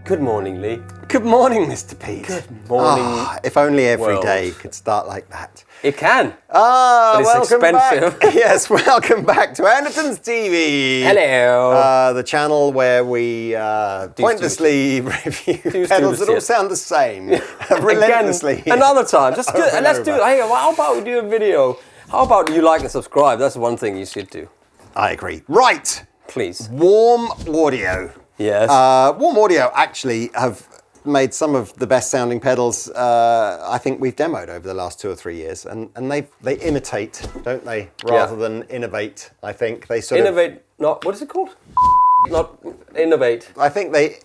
Good morning, Lee. Good morning, Mr. Pete. Good morning. If only every world. day could start like that. It can. But it's welcome expensive. back. Yes, welcome back to Andertons TV. Hello. The channel where we pointlessly review pedals that all sound the same. Relentlessly. Again, another time. Just do, let's do it. over. Hey, how about we do a video? How about you like and subscribe? That's one thing you should do. I agree. Right. Please. Warm Audio. Yes. Warm Audio actually have made some of the best sounding pedals I think we've demoed over the last 2 or 3 years, and they imitate, don't they, rather than innovate. I think they sort innovate. Not what is it called? Not innovate. I think they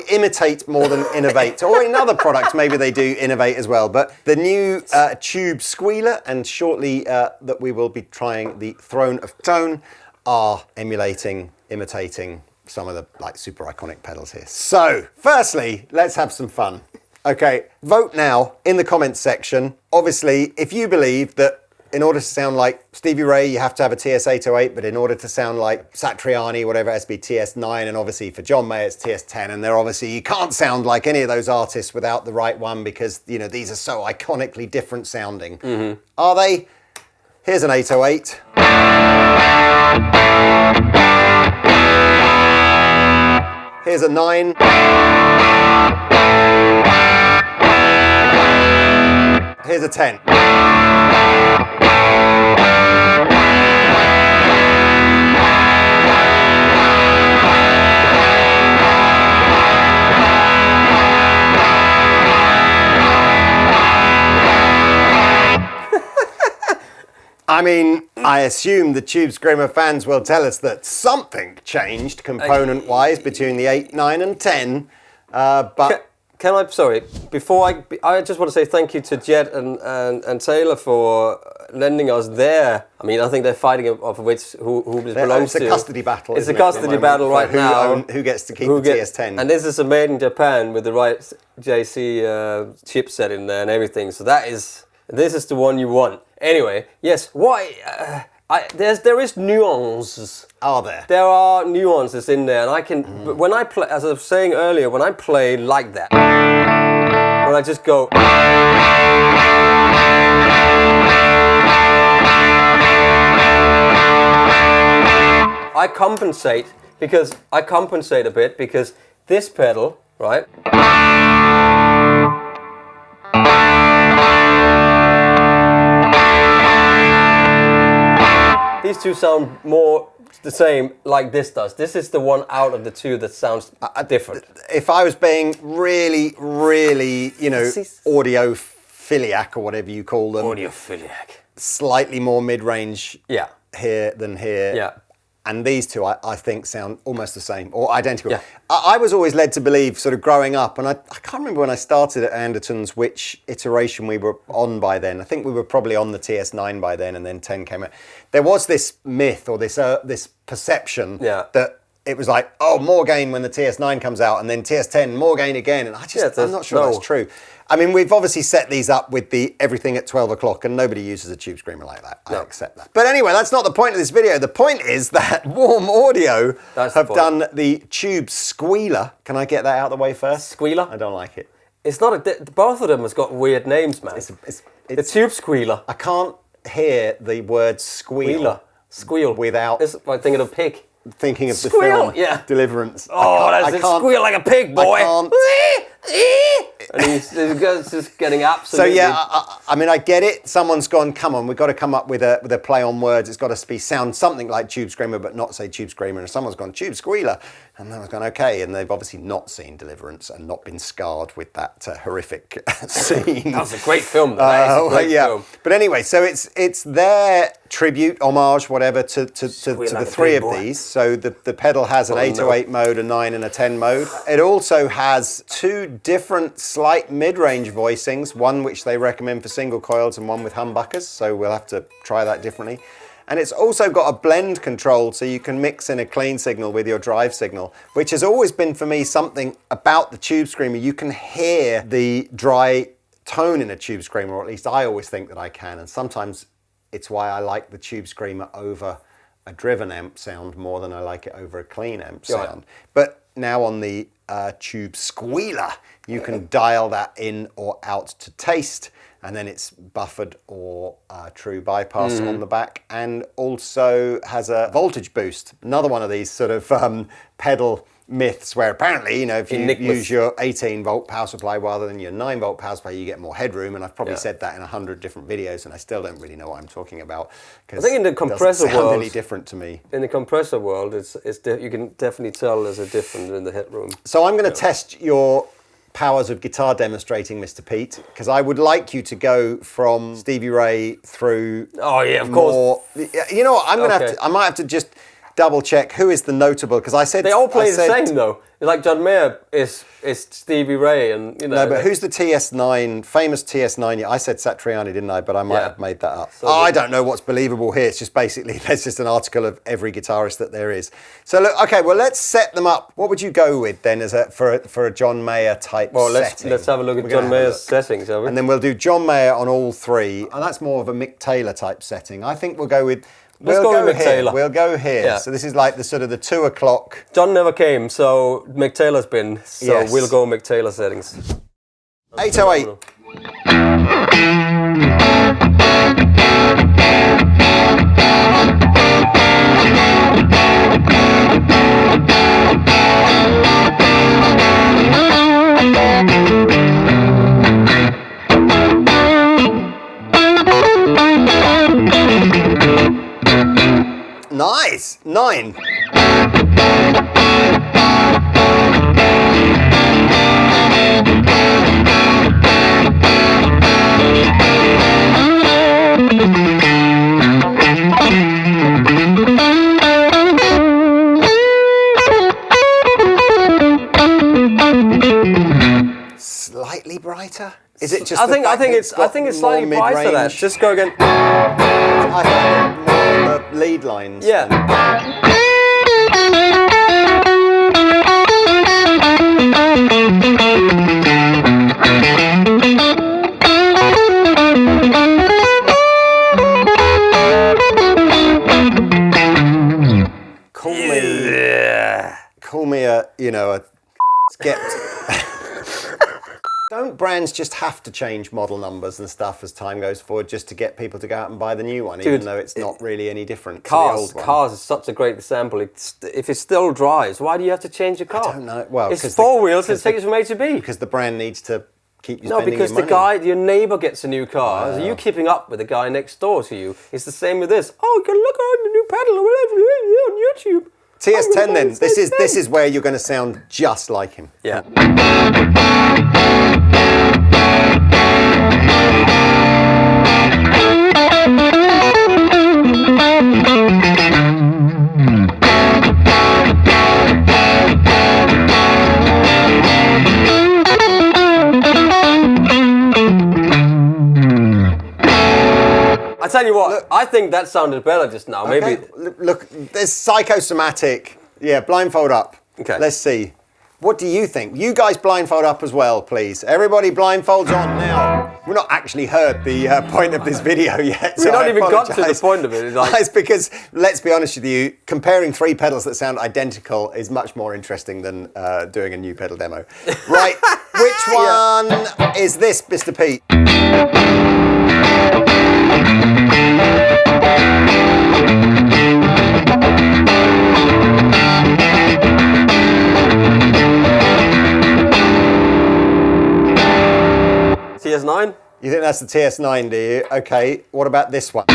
imitate more than innovate. Or in other products, maybe they do innovate as well. But the new Tube Squealer, and shortly that we will be trying the Throne of Tone, are emulating, imitating some of the super iconic pedals here. So, firstly, let's have some fun. Okay, vote now in the comments section. Obviously, if you believe that in order to sound like Stevie Ray, you have to have a TS-808, but in order to sound like Satriani, whatever, it has to be TS-9, and obviously for John Mayer, it's TS-10, and they're obviously, you can't sound like any of those artists without the right one because, these are so iconically different sounding. Mm-hmm. Are they? Here's an 808. Here's a 9. Here's a 10. I mean, I assume the Tube Screamer fans will tell us that something changed component-wise between the 8, 9 and 10, but... Can I, sorry, before I just want to say thank you to Jet and Taylor for lending us their, I mean, I think they're fighting of who this belongs to. It's a custody battle. It's a custody battle right now. Who gets to keep the TS10. And this is a made in Japan with the right JC chipset in there and everything, so this is the one you want. Anyway, yes, why? There is nuances. Are there? There are nuances in there, and I can. But when I play, as I was saying earlier, when I play like that, when I just go. I compensate a bit because this pedal, right? These two sound more the same like this does. This is the one out of the two that sounds different. If I was being really, really, audiophiliac or whatever you call them. Audiophiliac. Slightly more mid-range here than here. Yeah. And these two, I think, sound almost the same or identical. Yeah. I was always led to believe, sort of growing up, and I can't remember when I started at Andertons which iteration we were on by then. I think we were probably on the TS9 by then, and then 10 came out. There was this myth or this perception that it was like, oh, more gain when the TS9 comes out, and then TS10, more gain again. And I'm not sure that's true. I mean, we've obviously set these up with the everything at 12 o'clock, and nobody uses a Tube Screamer like that. I accept that. But anyway, that's not the point of this video. The point is that Warm Audio have done the Tube Squealer. Can I get that out of the way first? Squealer? I don't like it. It's not both of them has got weird names, man. It's the Tube Squealer. I can't hear the word squeal without thinking of pig. Thinking of the film Deliverance. Oh, that's it. Squeal like a pig, boy. And he's just getting absolutely... So I mean, I get it. Someone's gone, come on, we've got to come up with a play on words. It's got to sound something like Tube Screamer, but not say Tube Screamer. And someone's gone, Tube Squealer. And I was going, okay. And they've obviously not seen Deliverance and not been scarred with that horrific scene. That was a great film, though. That is a great film. But anyway, so it's their tribute, homage, whatever, to the three of these. So the pedal has an 808 mode, a 9 and a 10 mode. It also has 2 different slight mid-range voicings, one which they recommend for single coils and one with humbuckers, so we'll have to try that differently. And it's also got a blend control, so you can mix in a clean signal with your drive signal, which has always been for me something about the Tube Screamer. You can hear the dry tone in a Tube Screamer, or at least I always think that I can, and sometimes it's why I like the Tube Screamer over a driven amp sound more than I like it over a clean amp sound. Right. But now on the Tube Squealer, you can dial that in or out to taste, and then it's buffered or true bypass on the back, and also has a voltage boost. Another one of these sort of pedal myths where apparently, if you use your 18 volt power supply rather than your 9 volt power supply, you get more headroom. And I've probably said that in 100 different videos, and I still don't really know what I'm talking about. I think in the compressor it doesn't sound world, any different to me. In the compressor world, you can definitely tell there's a difference in the headroom. So I'm going to test your powers of guitar demonstrating, Mr. Pete, because I would like you to go from Stevie Ray through. Oh yeah, of course. You know what? I'm going to I might have to just double check who is the notable, because I said they all play the same though. Like John Mayer is Stevie Ray, and No, but who's the TS9, famous TS9? I said Satriani, didn't I? But I might have made that up. So I don't know what's believable here. It's just basically there's just an article of every guitarist that there is. So look, okay, well let's set them up. What would you go with then as for a John Mayer type setting? Let's have a look at John Mayer's settings, shall we? And then we'll do John Mayer on all three. And that's more of a Mick Taylor type setting. I think we'll go with. We'll go with Mick Taylor. We'll go here. Yeah. So this is like the sort of the 2 o'clock. John never came, so Mick Taylor's been. So we'll go Mick Taylor settings. 808. Nice. 9. Slightly brighter? Is it just? I think it's slightly brighter. That just go again. I heard more of the lead lines. Yeah. Call me a skeptic. Don't brands just have to change model numbers and stuff as time goes forward just to get people to go out and buy the new one, even though it's not really any different to the old one? Cars is such a great example. If it still drives, why do you have to change your car? I don't know. Well, it's 4 wheels. It takes you from A to B. Because the brand needs to keep you spending your money. Your neighbour gets a new car. So you keeping up with the guy next door to you. It's the same with this. Oh, you can look on the new pedal or whatever on YouTube. TS10 then. This is where you're going to sound just like him. Yeah. I tell you what, I think that sounded better just now. Okay. Maybe. Look, there's psychosomatic. Yeah, blindfold up. Okay. Let's see. What do you think? You guys blindfold up as well, please. Everybody blindfolds on now. We've not actually heard the point of this video yet. We've not even got to the point of it. It's because, let's be honest with you, comparing 3 pedals that sound identical is much more interesting than doing a new pedal demo. Right, which one is this, Mr. Pete? TS9? You think that's the TS9, do you? Okay, what about this one?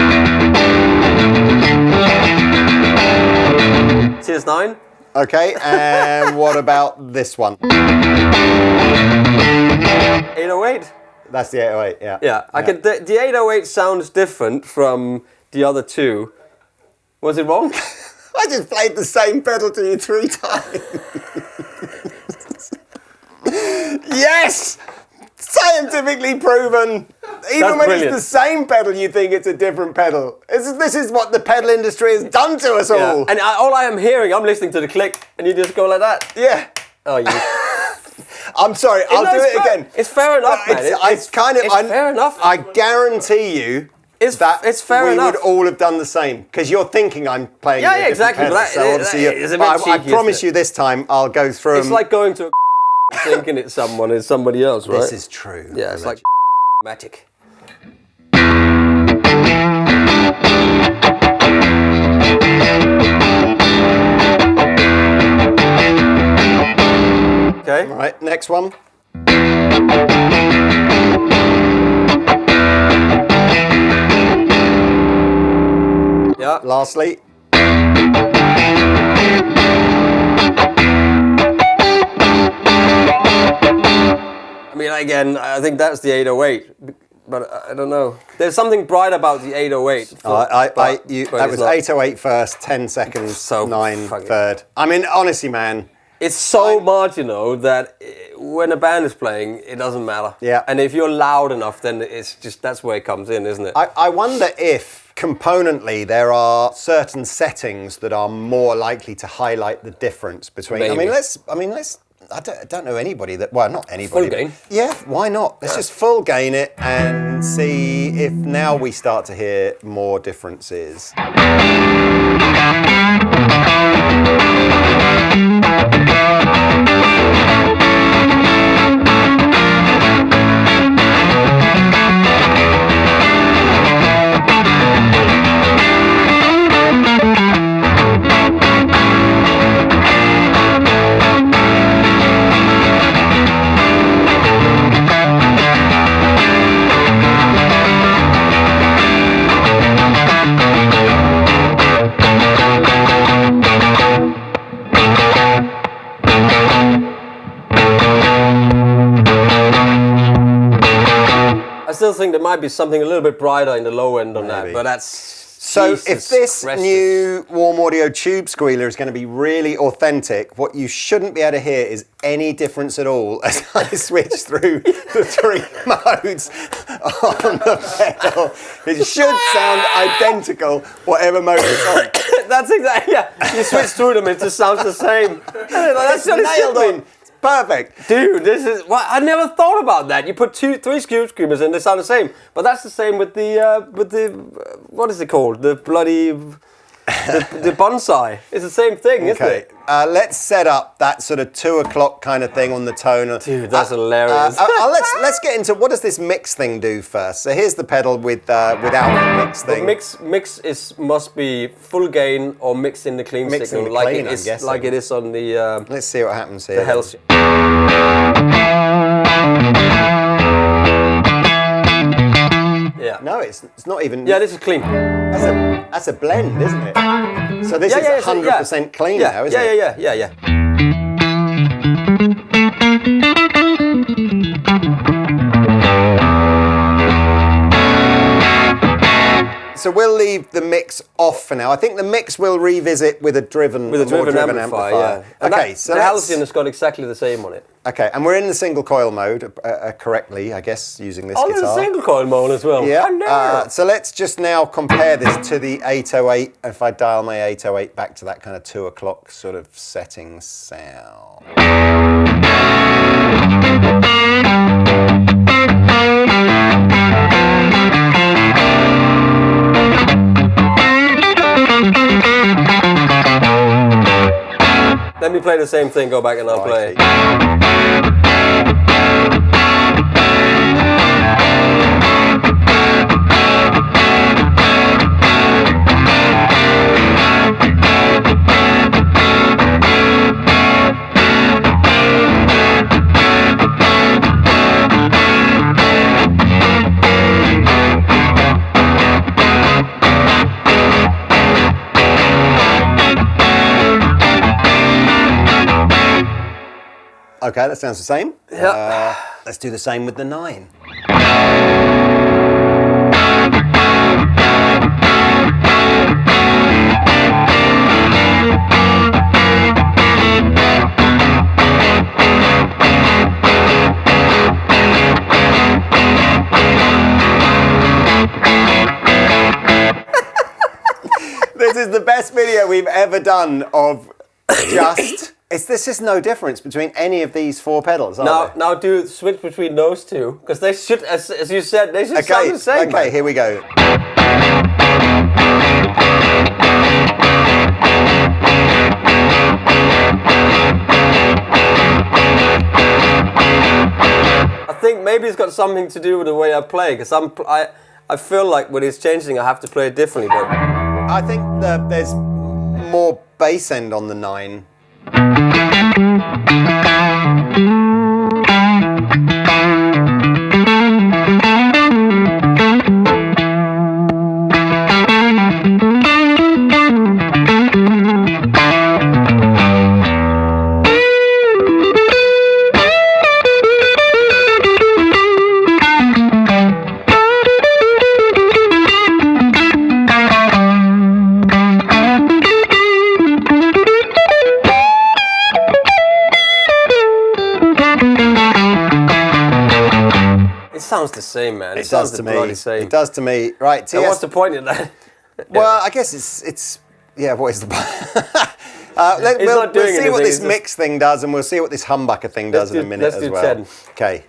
TS9? Okay, and what about this one? 808? That's the 808, yeah. Yeah, the 808 sounds different from the other two. Was it wrong? I just played the same pedal to you 3 times. Yes! Scientifically proven. Even when it's the same pedal, you think it's a different pedal. This is what the pedal industry has done to us all. And all I am hearing, I'm listening to the click, and you just go like that. Yeah. Oh, you. I'm sorry, I'll do it again. It's fair enough, man. It's fair enough. I guarantee you, It's fair enough. We would all have done the same because you're thinking I'm playing. Yeah, exactly. But so obviously, it's a bit cheeky, I promise you, this time I'll go through. It's like going to a thinking it's someone is somebody else, right? This is true. Yeah, it's like magic. Okay. All right, next one. Yeah. Lastly. I mean, again, I think that's the 808, but I don't know. There's something bright about the 808. That was 808 first, 10 seconds, So 9 fucking- third. I mean, honestly, man. It's so marginal that when a band is playing, it doesn't matter. Yeah. And if you're loud enough, then it's just, that's where it comes in, isn't it? I wonder if componently there are certain settings that are more likely to highlight the difference between. Maybe. I don't know anybody that. Well, not anybody. Full gain. Yeah, why not? Let's just full gain it and see if now we start to hear more differences. I still think there might be something a little bit brighter in the low end on that, but that's... So Jesus if this Christus. new warm audio tube squealer is going to be really authentic, what you shouldn't be able to hear is any difference at all as I switch through the 3 modes on the pedal. It should sound identical, whatever mode it's on. That's exactly, yeah. You switch through them, it just sounds the same. That's what it should Nailed be. on. Perfect. Dude, this is... Well, I never thought about that. You put 3 tube screamers in, they sound the same. But that's the same with the what is it called? The bloody... the bonsai. It's the same thing, isn't Okay, it? let's set up that sort of 2 o'clock kind of thing on the tone. Dude, that's hilarious. Let's get into what does this mix thing do first. So here's the pedal without the mix thing. Mix must be full gain or mixed in the clean Mixed in signal, the like clean, it I'm is guessing. like it is on the Let's see what happens here. Hell's. Yeah. No, it's not even. Yeah, this is clean. That's a blend, isn't it? So this is 100% clean now, isn't it? Yeah. So we'll leave the mix off for now. I think the mix we'll revisit with a driven amplifier. Yeah. And Okay, that, so the let's- Halcyon has got exactly the same on it. Okay, and we're in the single coil mode correctly, I guess, using this Oh, guitar. there's a single coil mode as well. Yeah. I know. So let's just now compare this to the 808. If I dial my 808 back to that kind of 2 o'clock sort of setting sound. Let me play the same thing, go back and I'll play. Okay, that sounds the same. Yeah. Let's do the same with the 9. This is the best video we've ever done of just This is no difference between any of these 4 pedals, are Now do switch between those two, because they should, as you said, they should sound the same. Okay, here we go. I think maybe it's got something to do with the way I play, because I feel like when it's changing, I have to play it differently. But I think there's more bass end on the 9. sounds the same, man. It sounds does to the me. bloody same. It does to me. Right. So what's the point in that? Well, I guess it's yeah. What is the point? We'll see what this mix thing does, and we'll see what this humbucker thing does in a minute as well. 10. Okay.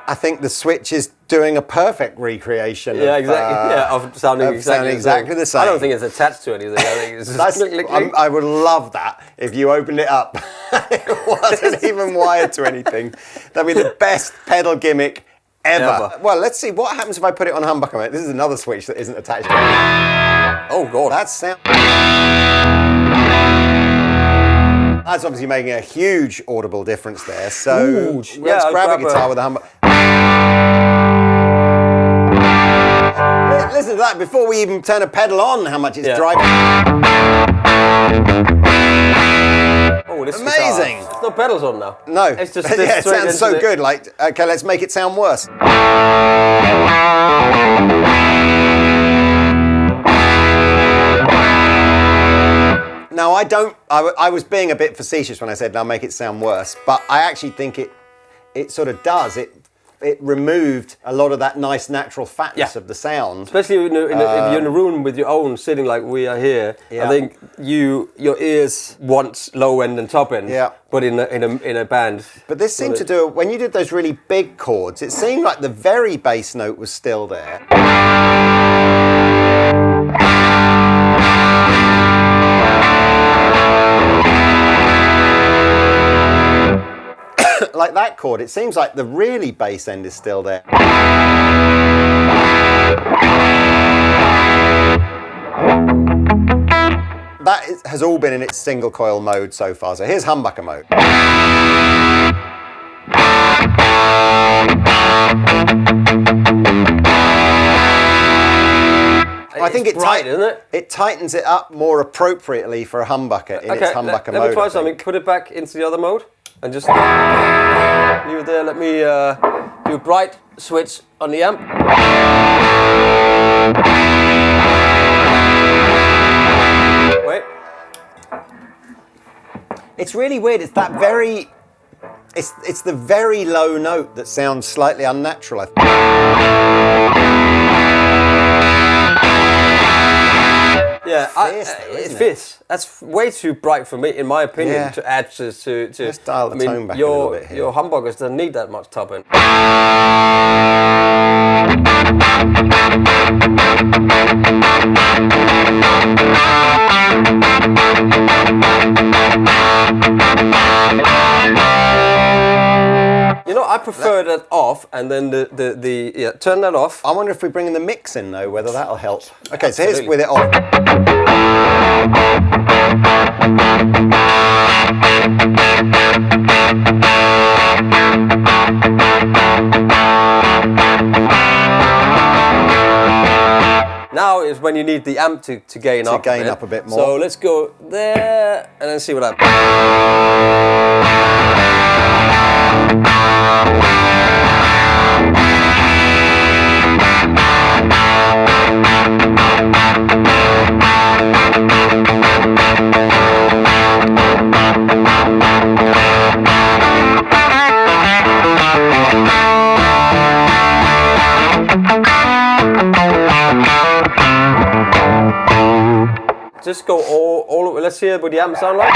I think the Switch is doing a perfect recreation. Yeah, exactly. Of sounding exactly the same. I don't think it's attached to anything. I think it's just I would love that if you opened it up. It wasn't even wired to anything. That'd be the best pedal gimmick ever. Well, let's see what happens if I put it on humbucker mode. This is another Switch that isn't attached to anything. Oh god, that's obviously making a huge audible difference there. So let's grab a guitar with a humbucker. Listen to that before we even turn a pedal on, how much it's driving. Oh, this amazing. There's no pedals on now. No. It's just yeah, it sounds so good. Like, okay, let's make it sound worse. Now, I was being a bit facetious when I said, now make it sound worse, but I actually think it sort of does. It removed a lot of that nice natural fatness of the sound. Especially if you're in a room with your own, sitting like we are here. I think your ears want low end and top end. But in a band. But this seemed to do, when you did those really big chords, it seemed like the very bass note was still there. Like that chord, it seems like the really bass end is still there. That has all been in its single coil mode so far. So here's humbucker mode. I think it tightens it up more appropriately for a humbucker in its humbucker mode. Let me try something. Put it back into the other mode and just leave it there. Let me do a bright switch on the amp. Wait. It's really weird. It's that very. It's the very low note that sounds slightly unnatural, I think. Yeah, it fits. That's way too bright for me, in my opinion, to add to. Let's dial the tone back a little bit here. Your humbuckers don't need that much top end. You know, I prefer that off off, and then turn that off. I wonder if we bring in the mix in though, whether that'll help. Okay, so Absolutely. here's with it off. Now is when you need the amp to gain up. To gain up a bit more. So let's go there and then see what happens. Just go all over. Let's hear what the amp sound like.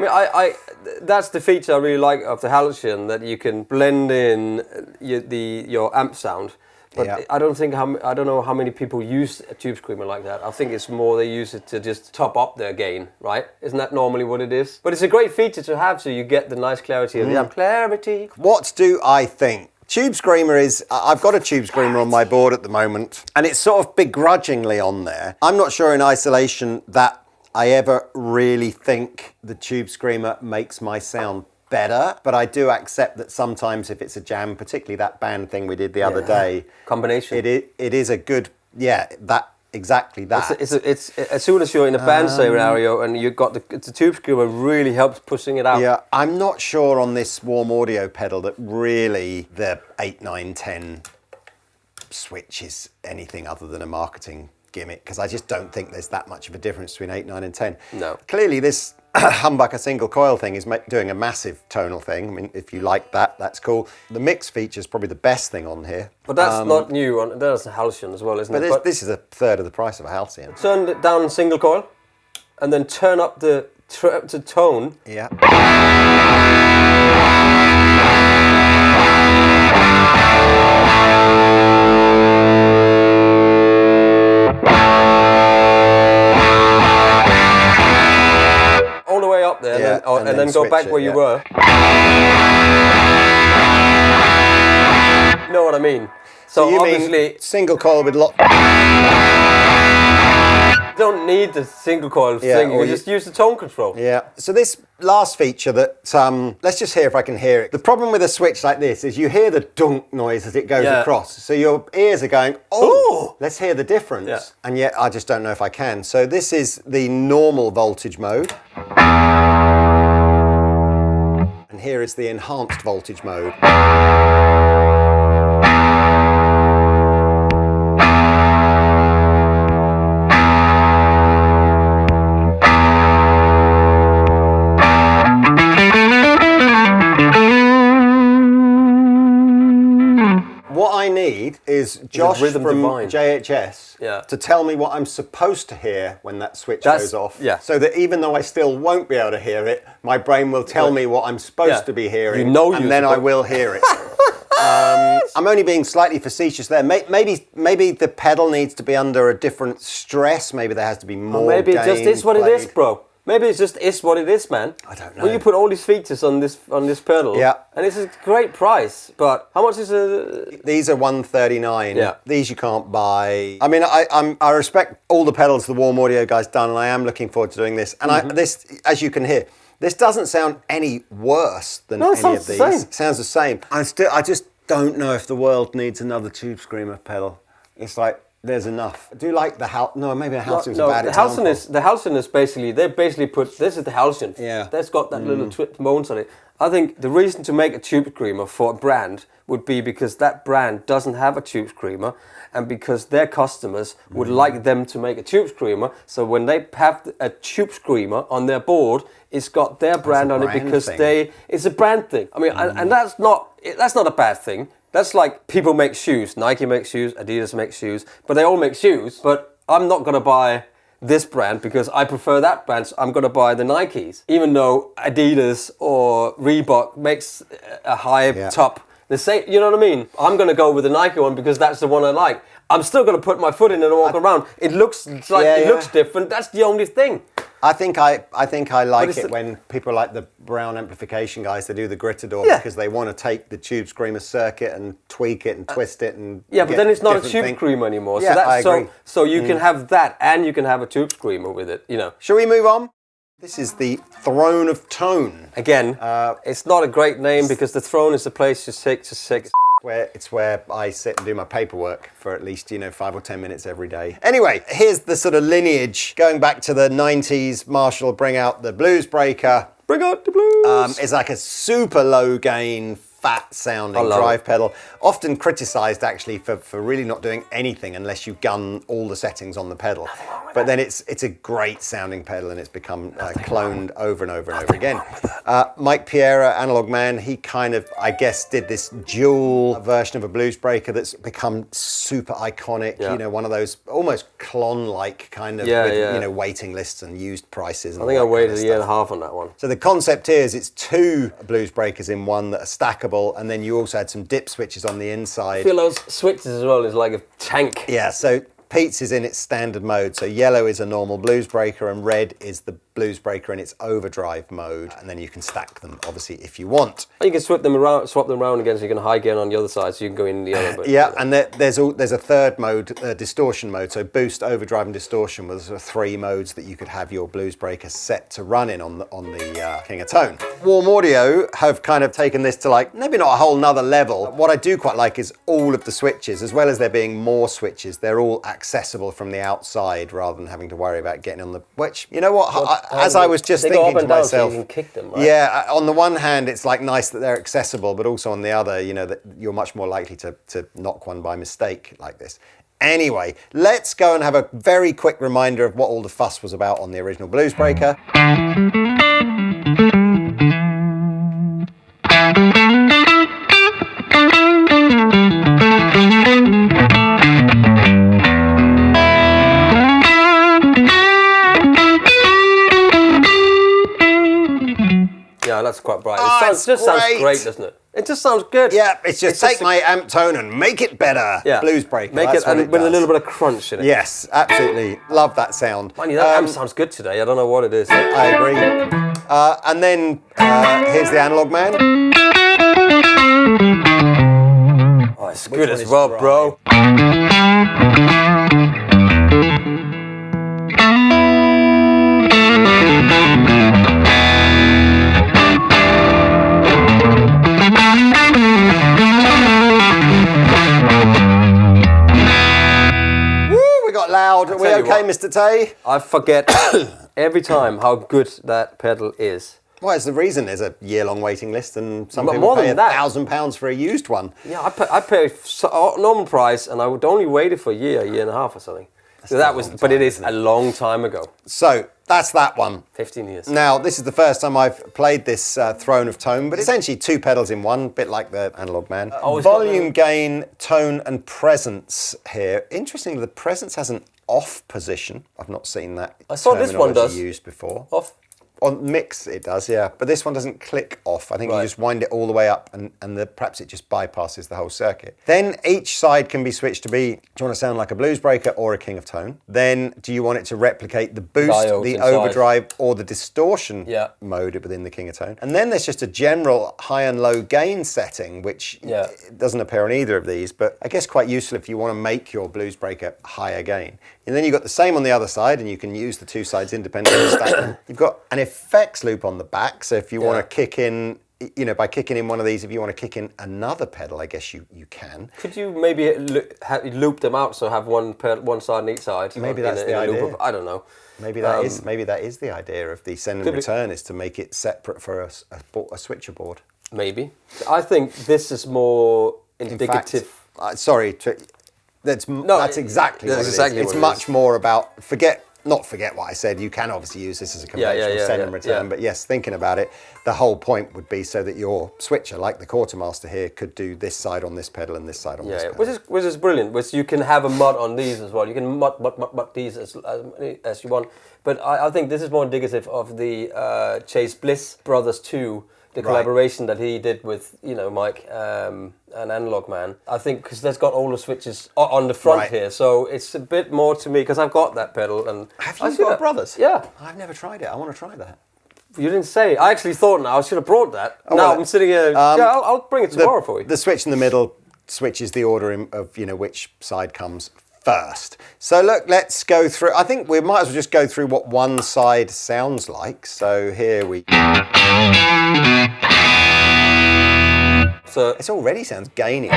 I that's the feature I really like of the Halcyon, that you can blend in your amp sound. But yeah. I don't know how many people use a tube screamer like that. I think it's more they use it to just top up their gain, right? Isn't that normally what it is? But it's a great feature to have, so you get the nice clarity of the amp. Clarity. What do I think? Tube Screamer is, I've got a Tube Screamer on my board at the moment, and it's sort of begrudgingly on there. I'm not sure in isolation that I ever really think the Tube Screamer makes my sound better, but I do accept that sometimes if it's a jam, particularly that band thing we did the other day, combination. It is a good, exactly that. It's as soon as you're in a band scenario and you've got the tube screamer, really helps pushing it out. Yeah, I'm not sure on this warm audio pedal that really the 8, 9, 10 switch is anything other than a marketing gimmick, because I just don't think there's that much of a difference between 8, 9 and 10. No. Clearly this humbucker single coil thing is doing a massive tonal thing. I mean, if you like that, that's cool. The mix feature is probably the best thing on here. But that's not new. That's a Halcyon as well, isn't it? But this is a third of the price of a Halcyon. Turn it down single coil, and then turn up the tone. Yeah. All the way up there, Yeah, and then go back where you were. You know what I mean? So you obviously, mean single coil with lot. you don't need the single coil thing. You just use the tone control. Yeah. So this last feature that let's just hear if I can hear it. The problem with a switch like this is you hear the dunk noise as it goes across. So your ears are going, oh, let's hear the difference. Yeah. And yet I just don't know if I can. So this is the normal voltage mode. And here is the enhanced voltage mode. What I need is Josh from JHS to tell me what I'm supposed to hear when that switch goes off. Yeah. So that even though I still won't be able to hear it, my brain will tell me what I'm supposed to be hearing, and then I will hear it. I'm only being slightly facetious there. Maybe the pedal needs to be under a different stress. Maybe there has to be more. Maybe it just is what it is, bro. Maybe it just is what it is, man. I don't know. When you put all these features on this pedal, and it's a great price, but how much is it? These are $139. Yeah. These you can't buy. I mean, I respect all the pedals the Warm Audio guy's done, and I am looking forward to doing this. And this, as you can hear, this doesn't sound any worse than any of these. It sounds the same. I just don't know if the world needs another Tube Screamer pedal. It's like, there's enough. I do like the Halcyon. No, maybe the Halcyon's a bad example. The Halcyon is basically, they basically put, this is the Halcyon. Yeah. That's got that little bones on it. I think the reason to make a tube screamer for a brand would be because that brand doesn't have a tube screamer, and because their customers would like them to make a tube screamer. So when they have a tube screamer on their board, it's got their brand on it because it's a brand thing. I mean, and that's not a bad thing. That's like people make shoes. Nike makes shoes, Adidas makes shoes, but they all make shoes. But I'm not gonna buy this brand because I prefer that brand, so I'm gonna buy the Nikes. Even though Adidas or Reebok makes a high top The same, you know what I mean? I'm going to go with the Nike one because that's the one I like. I'm still going to put my foot in it and walk around. It looks like it looks different. That's the only thing. I think I like it when people like the Brown Amplification guys, they do the Grittador because they want to take the Tube Screamer circuit and tweak it and twist it and but then it's not a Tube Screamer anymore. Yeah, so that's I agree. So you can have that and you can have a Tube Screamer with it, you know. Shall we move on? This is the Throne of Tone. Again, it's not a great name because the throne is the place you sit. It's where I sit and do my paperwork for at least 5 or 10 minutes every day. Anyway, here's the sort of lineage going back to the 90s. Marshall bring out the Blues Breaker. Bring out the blues. It's like a super low gain, fat sounding drive pedal. Often criticised actually for really not doing anything unless you gun all the settings on the pedal. But then it's a great sounding pedal and it's become cloned over and over and over again. Mike Piera, Analog Man, he kind of, I guess, did this dual version of a Blues Breaker that's become super iconic. One of those almost Klon-like kind of with waiting lists and used prices. And I think I waited a year and a half on that one. So the concept here is it's 2 Blues Breakers in one that are stackable, and then you also had some dip switches on the inside. I feel those switches as well is like a tank. Yeah, so Pete's is in its standard mode. So yellow is a normal Blues Breaker and red is the Blues Breaker in its overdrive mode. And then you can stack them, obviously, if you want. You can swap them around again so you can high gain on the other side so you can go in the other. But, and there's a third mode, distortion mode. So boost, overdrive and distortion was sort of 3 modes that you could have your Blues Breaker set to run in on the King of Tone. Warm Audio have kind of taken this to like, maybe not a whole nother level. What I do quite like is all of the switches, as well as there being more switches, they're all accessible from the outside rather than having to worry about getting on the, which, you know what, as I was just thinking to myself, so you can kick them, right? Yeah, on the one hand, it's like nice that they're accessible, but also on the other, that you're much more likely to knock one by mistake like this. Anyway, let's go and have a very quick reminder of what all the fuss was about on the original Blues Breaker. Yeah, that's quite bright. It just sounds great, doesn't it? It just sounds good. Yeah, it's just take my amp tone and make it better. Yeah. Blues Breaker. Make it, and with a little bit of crunch in it. Yes, absolutely. Love that sound. Mind you, that amp sounds good today. I don't know what it is. I agree. And then here's the Analog Man. Oh, it's good as well, bro. Loud. Are we okay, Mr. Tay? I forget every time how good that pedal is. Well, it's the reason there's a year-long waiting list, and some people pay £1,000 for a used one. Yeah, I pay normal price, and I would only wait it for a year and a half or something. But it is a long time ago. So that's that one. 15 years. Now, this is the first time I've played this Throne of Tone, but essentially 2 pedals in one, a bit like the Analog Man. Volume, gain, tone, and presence here. Interestingly, the presence has an off position. I've not seen that. I saw this one does. Used before. Off. On mix it does, yeah. But this one doesn't click off. I think you just wind it all the way up and perhaps it just bypasses the whole circuit. Then each side can be switched to be, do you want to sound like a Blues Breaker or a King of Tone? Then do you want it to replicate the boost, the overdrive, or the distortion mode within the King of Tone? And then there's just a general high and low gain setting, which doesn't appear on either of these, but I guess quite useful if you want to make your Blues Breaker higher gain. And then you've got the same on the other side, and you can use the 2 sides independently. Stack them. You've got an effects loop on the back, so if you want to kick in, by kicking in one of these, if you want to kick in another pedal, I guess you can. Could you maybe loop them out, so have one side on each side? Maybe that's the idea. I don't know. Maybe that is the idea of the send and return, is to make it separate for a switcher board. Maybe. I think this is more indicative. That's exactly what it is. It's much more about, not forget what I said, you can obviously use this as a conventional send and return, but yes, thinking about it, the whole point would be so that your switcher, like the Quartermaster here, could do this side on this pedal and this side on this pedal. Which is brilliant, which you can have a mod on these as well. You can mod these as you want, but I think this is more indicative of the Chase Bliss Brothers 2 the collaboration that he did with, Mike, an Analog Man. I think because that's got all the switches on the front here, so it's a bit more to me because I've got that pedal. And have you got Brothers? Yeah. I've never tried it. I want to try that. You didn't say. I actually thought I should have brought that. I'm sitting here. I'll bring it tomorrow for you. The switch in the middle switches the order of which side comes first. So look, let's go through. I think we might as well just go through what one side sounds like. So here we. So it already sounds gainy.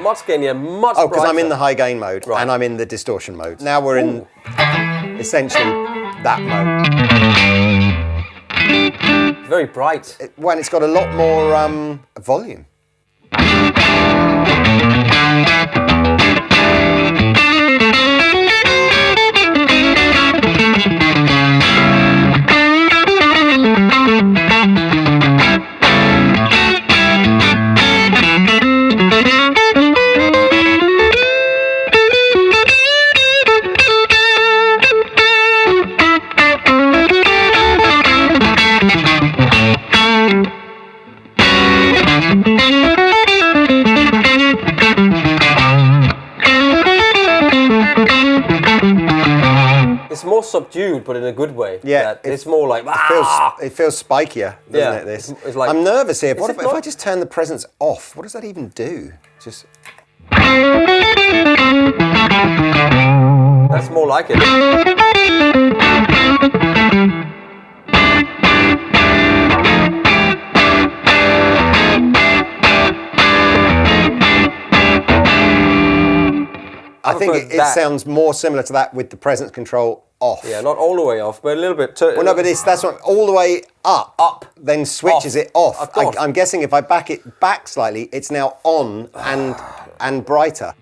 Much gainier, much brighter. Because I'm in the high gain mode and I'm in the distortion mode. Now we're in essentially that mode. Very bright. When it's got a lot more volume. It's more subdued, but in a good way. Yeah, it's more like it feels spikier, doesn't it? This. It's like, I'm nervous here. What if I just turn the presence off? What does that even do? Just. That's more like it. I think it sounds more similar to that with the presence control off. Yeah, not all the way off, but a little bit. Well, no, but that's what, all the way up. Then switches it off. I'm guessing if I back it back slightly, it's now on and brighter.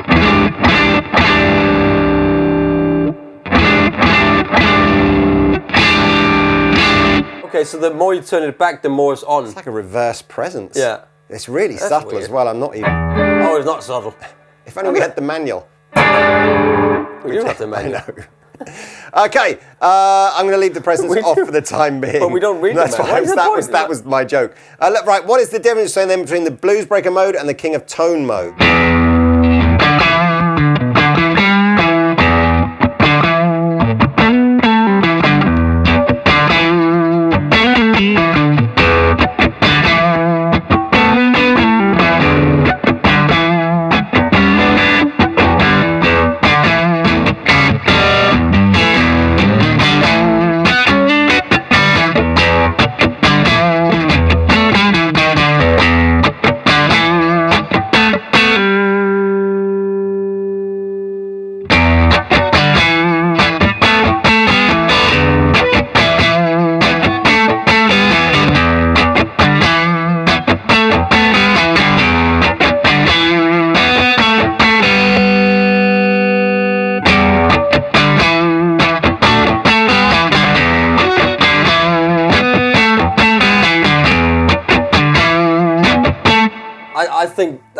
Okay, so the more you turn it back, the more it's on. It's like a reverse presence. Yeah. It's really subtle as well. I'm not even. Oh, it's not subtle. If only we had the manual. We do have the manual. I know. Okay, I'm going to leave the presents off for the time being. But we don't read them. That was my joke. Right, what is the difference between the Blues Breaker mode and the King of Tone mode?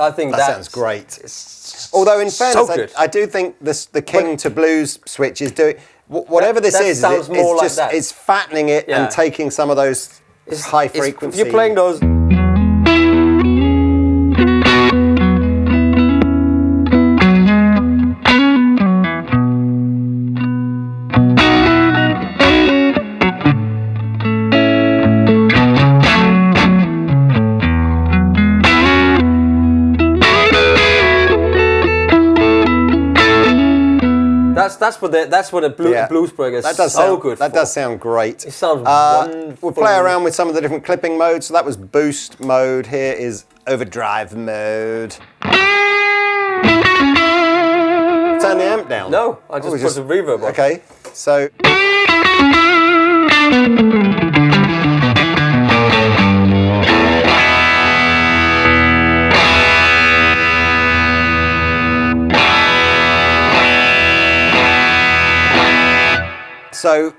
I think that sounds great. Although in fairness, I do think the King to Blues switch is doing whatever this is. It's fattening it and taking some of those high frequency. If you're playing those. That's what a blues breaker is. Good. That does sound great. It sounds wonderful. We'll play around with some of the different clipping modes. So that was boost mode. Here is overdrive mode. Turn the amp down. No, I just put the reverb on. Okay, so. So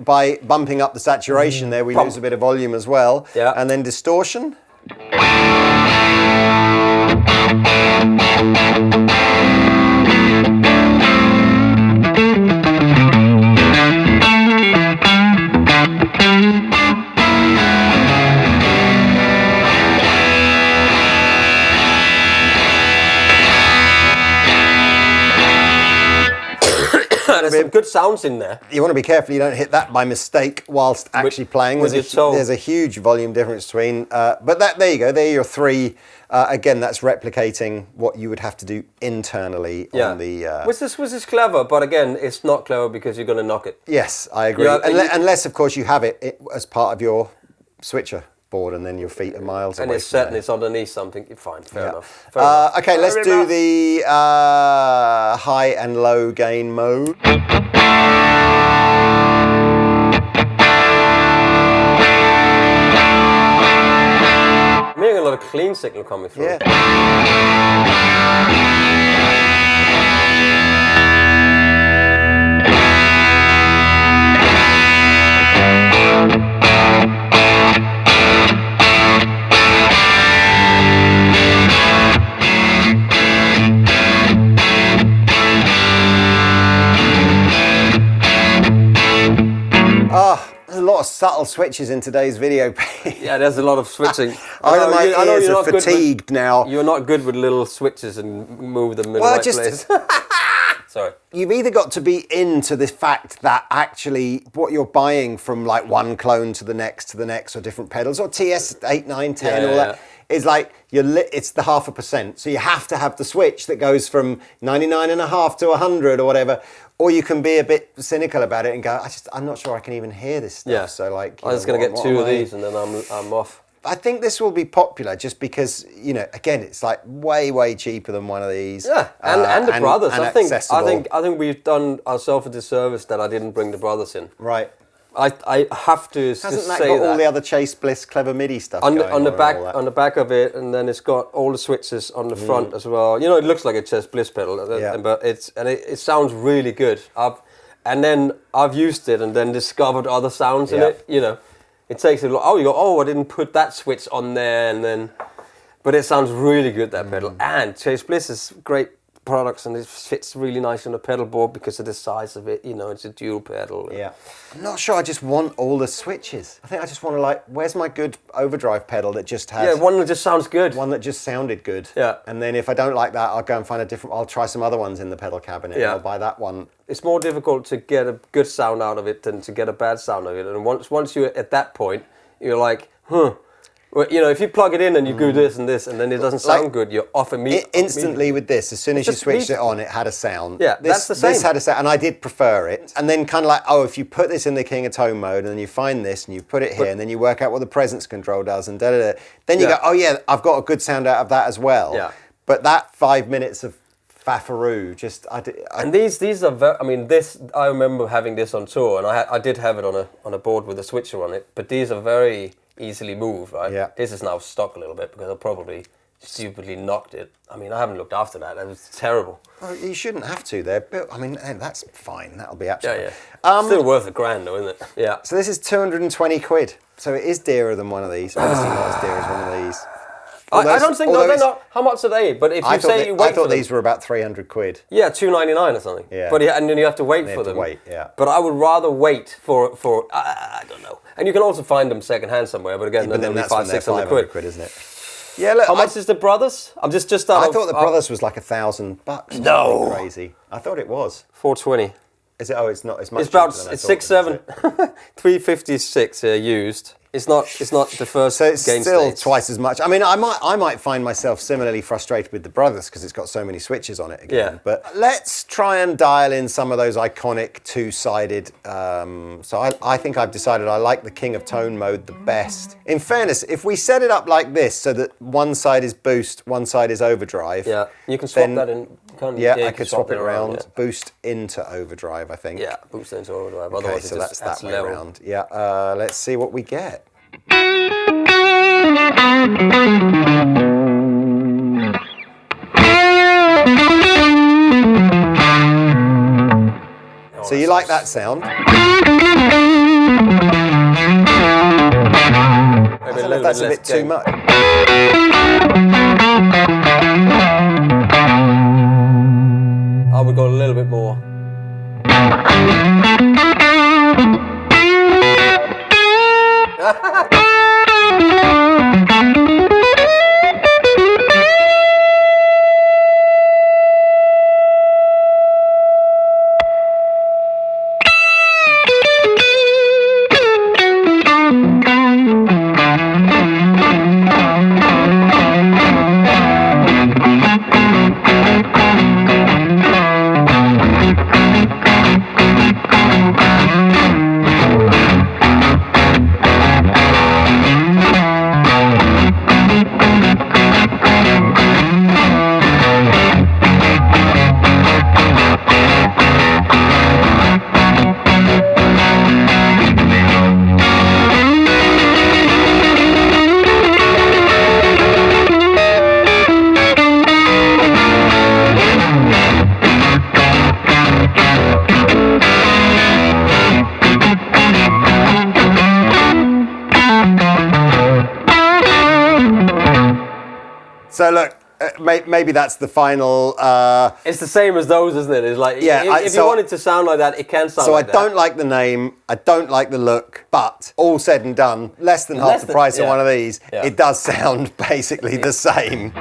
by bumping up the saturation there, we lose a bit of volume as well. Yeah. And then distortion. there's some good sounds in there. You want to be careful you don't hit that by mistake whilst actually playing. There's a huge volume difference between. But there you go. There are your three. Again, that's replicating what you would have to do internally on the... Which is clever, but again, it's not clever because you're going to knock it. Yes, I agree. Unless, of course, you have it as part of your switcher board and then your feet are miles away. And it's set and it's underneath something. Fine, fair enough. Okay, let's do the high and low gain mode. I'm hearing a lot of clean signal coming through. Yeah. There's a lot of subtle switches in today's video. Yeah, there's a lot of switching. I know you're not fatigued now. You're not good with little switches and move them in the right place. Sorry. You've either got to be into the fact that actually what you're buying from like one clone to the next, or different pedals, or TS 8, 9, 10, all that, is like it's the 0.5%. So you have to have the switch that goes from 99.5 to 100 or whatever. Or you can be a bit cynical about it and go, I'm not sure I can even hear this stuff. Yeah. So like, I'm just going to get two of these and then I'm off. I think this will be popular just because, again, it's like way cheaper than one of these. Yeah, and the brothers. And I think we've done ourselves a disservice that I didn't bring the brothers in. Right. I have to Hasn't just that say got that all the other Chase Bliss clever MIDI stuff on going the back and all that? on the back of it, and then it's got all the switches on the front as well. It looks like a Chase Bliss pedal, but it sounds really good. I've used it and then discovered other sounds in it. It takes a lot. I didn't put that switch on there, but it sounds really good, that pedal. And Chase Bliss is great products and it fits really nice on the pedal board because of the size of it. It's a dual pedal. Yeah. I'm not sure I just want all the switches. I think I just want to where's my good overdrive pedal that just has... Yeah, one that just sounds good. One that just sounded good. Yeah. And then if I don't like that, I'll go and find I'll try some other ones in the pedal cabinet and I'll buy that one. It's more difficult to get a good sound out of it than to get a bad sound out of it. And once you're at that point, you're like, Well, if you plug it in and you do this and this, and then it doesn't sound good, you're off immediately. Instantly with this, as soon as you switched it on, it had a sound. Yeah, that's the same. This had a sound, and I did prefer it. And then kind of if you put this in the King of Tone mode, and then you find this, and you put it here, and then you work out what the presence control does, and then you go, I've got a good sound out of that as well. Yeah. But that 5 minutes of faffaroo, and these are very. I remember having this on tour, and I did have it on a board with a switcher on it. But these are very easily moved, right? Yeah. This is now stuck a little bit because I probably stupidly knocked it. I haven't looked after that. It was terrible. Well, you shouldn't have to there, but that's fine. That'll be absolutely. Still worth $1,000 though, isn't it? Yeah. So this is 220 quid. So it is dearer than one of these. Obviously not as dear as one of these. I don't think they're not. How much are they? But if you say you wait for them, I thought these were about 300 quid. Yeah, $299 or something. Yeah. But and then you have to wait for them. But I would rather wait for I don't know. And you can also find them secondhand somewhere. But again, then that's when they're 500 quid, isn't it? Yeah. Look, how much is the Brothers? I'm just. I thought the Brothers was like $1,000. No. Crazy. I thought it was 420. Is it? Oh, it's not. It's much. It's about 6-7. 356 used. It's not the first. So it's gain still states. twice as much. I might find myself similarly frustrated with the Brothers because it's got so many switches on it again. Yeah. But let's try and dial in some of those iconic two-sided. So I think I've decided I like the King of Tone mode the best. In fairness, if we set it up like this, so that one side is boost, one side is overdrive. Yeah, you can swap that in. I could swap it around. Yeah. Boost into overdrive, I think. Yeah, boost into overdrive. Okay, otherwise, so that's that way level. around. Yeah. Let's see what we get. So you like that sound? I don't know if that's a bit too much. I would go a little bit more. So look, maybe that's the final. It's the same as those, isn't it? It's like, if you want it to sound like that, it can sound like that. So I don't like the name, I don't like the look, but all said and done, less than half the price of one of these, it does sound basically the same.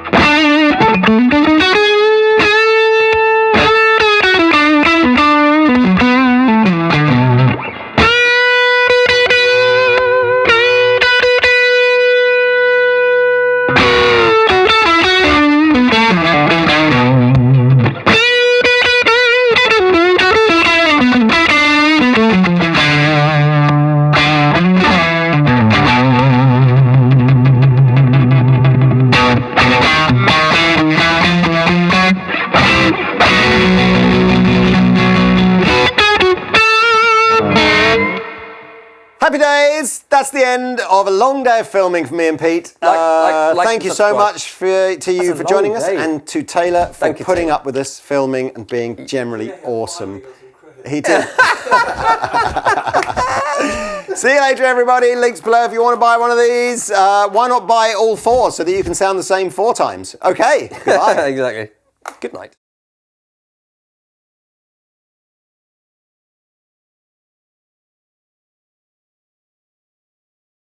Happy days! That's the end of a long day of filming for me and Pete. Thank you so much to you for joining us, and to Taylor for putting up with us filming and being generally awesome. He did. See you later, everybody. Links below if you want to buy one of these. Why not buy all 4 so that you can sound the same 4 times? Okay. Goodbye. Exactly. Good night.